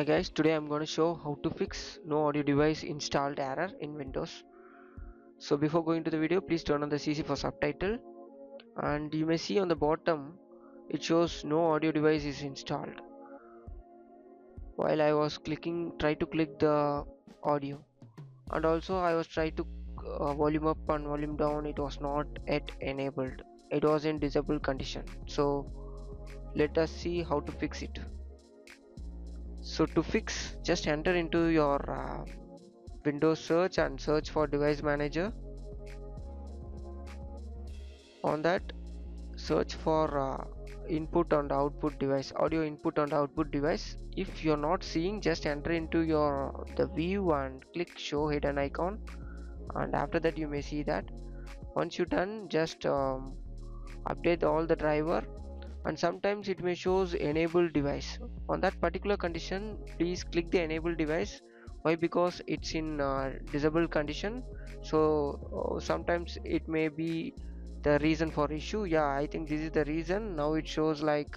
Hi guys, today I'm going to show how to fix no audio device installed error in Windows. So before going to the video, please turn on the CC for subtitle, and you may see on the bottom it shows no audio device is installed. While I was try to click the audio, and also I was trying to volume up and volume down, it was not yet enabled. It was in disabled condition. So let us see how to fix it. So to fix, just enter into your Windows search and search for device manager. On that, search for input and output device, audio input and output device. If you're not seeing, just enter into your the view and click show hidden icon, and after that you may see that. Once you done, just update all the driver, and sometimes it may shows enable device. On that particular condition, please click the enable device. Why? Because it's in disabled condition. So sometimes it may be the reason for issue. Yeah, I think this is the reason. Now it shows like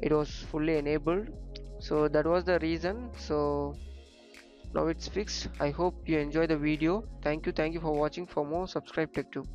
it was fully enabled, so that was the reason. So now it's fixed. I hope you enjoy the video. Thank you for watching. For more, subscribe TechTube.